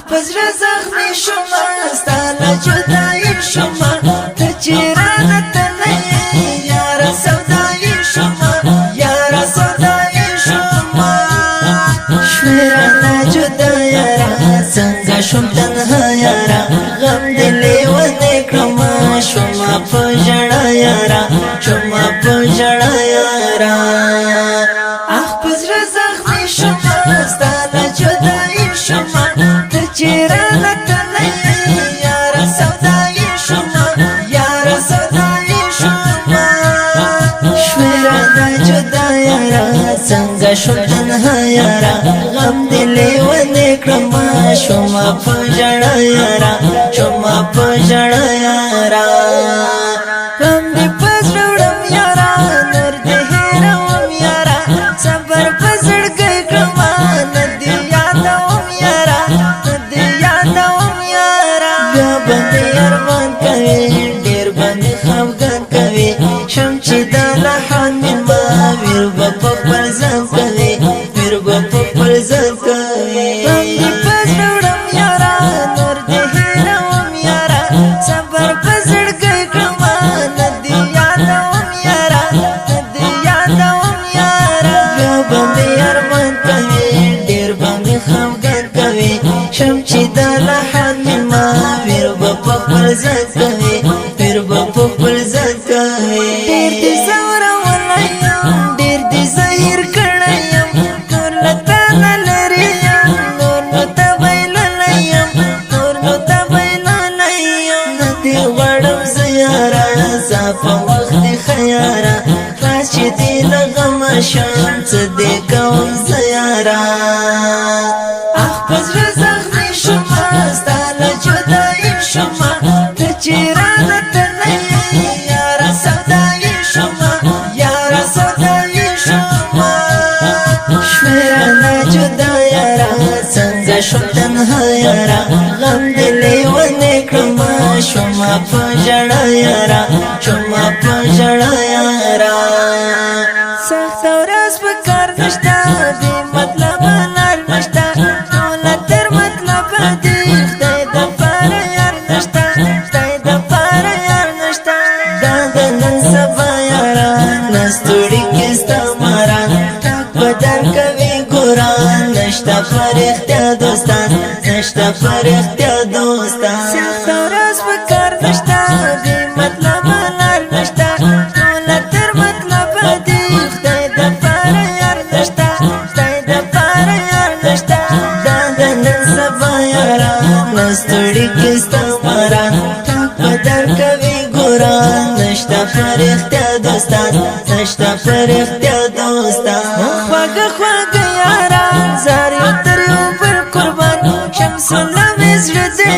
پزړه زخمي شوما ستاله جدای شوما ته چیرانه تلې یار سودای شوما یار سودای شوما شویرانه جدا یارا څنګه شوم تنها یارا غم دلې ونه کړم شوما په ژړا یارا شوما په ژړا یارا اخ پزړه زخمي شوما ستاله جدای شوما ته چیرانه تلې یار سودای شوما یار سودای شوما شویرانه جدا یارا څنګه شوم تنها یارا غم دلې ونه کړم شوما په ژړا یارا شوما په ژړا یارا غم دې پزړه وړم یارا نور دې هېروم یارا صبر په زړګي کړم نه دې یادوم یارا نه دې یادوم یارا بیا باندې ارمان کوي ډېر باندې خفګان کوي شم چې د لحن مې ما ویر به په خپل ځان کوي ویر به په خپل ځان کوي غم دې پزړه وړم یارا نور دې هېروم یارا صبر په زړګي کړم نه دې یادوم یارا نه دې یادوم یارا بیا باندې ارمان کوي ډېر باندې خفګان کوي شم چې د لحن مې ما ویر به په خپل ځان کوي ویر به په خپل ځان کوي ډېر دې زورولی یم ډېر دې زهیر کړی یم نور له تا نه لرې یم نور نو ته بایللی یم نور نو ته بایللی یم نه دې غواړم زه یاره زه په وخت دې ښه یاره خلاص چې دې له غمه شم څه دې کوم زه یاره اخ په زړه زخمي شومه ستا له جدایي شومه ته چیرانه تللی یاره سودایي شومه یاره سودایي شومه شویرانه جدا یاره څنګه شوم تنها یاره غم دلې ونه کړم شومه په ژړا یاره شومه په ژړا یاره سخته ورځ په کار نشته بې مطلبه لار نشته ټوله تر مطلبه دي خدای دپاره یار نشته خدای دپاره یار نشته دا د نن سبا یاران نه ستړي کې ستا ماران ټک به درکوي ګوران نشته په رښتیا دوستان نشته په رښتیا دوستان سخته ورځ په کار نشته بې مطلبه لار نشته ټوله تر مطلبه دي خدای دپاره یار نشته خدای دپاره یار نشته دا د نن سبا یاران نه ستړي کې ستا ماران ټک به درکوي ګوران نشته په رښتیا دوستان نشته په رښتیا دوستان خواږه خواږه یاران زار یو تر یو بل قربان شمس الله مې زړه دی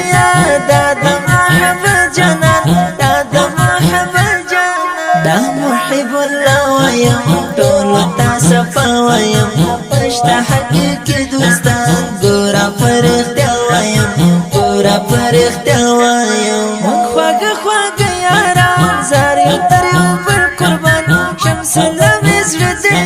دا د محبت جانان دا د محبت جانان دا محب الله وایم ټولو ته صفا وایم پشته حقیقي دوستان ګوره په رښتیا وایم ګوره په رښتیا وایم خواږه خواږه یاران زار یو تر یو بل قربان شمس الله مې زړه دی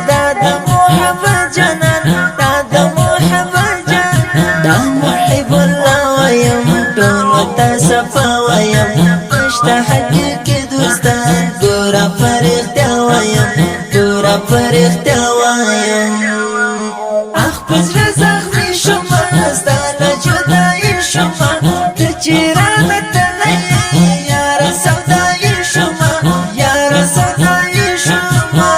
دا د محبت جانان دا د محبت جانان دا محب الله وایم ټولو ته صفا وایم پشته حقیقي دوستان ګوره په رښتیا وایم ګوره په رښتیا وایم اخ په زړه زخمي شومه ستا له جدایي شومه ته چیرانه تللی یاره سودایي شومه یاره سودایي شومه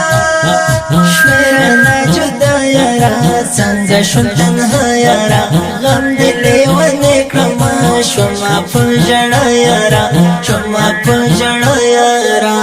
شویرانه جدا یاره څنګه شوم تنها یاره غم دلې ونه کړم شومه په ژړا یاره شومه په ژړا یاره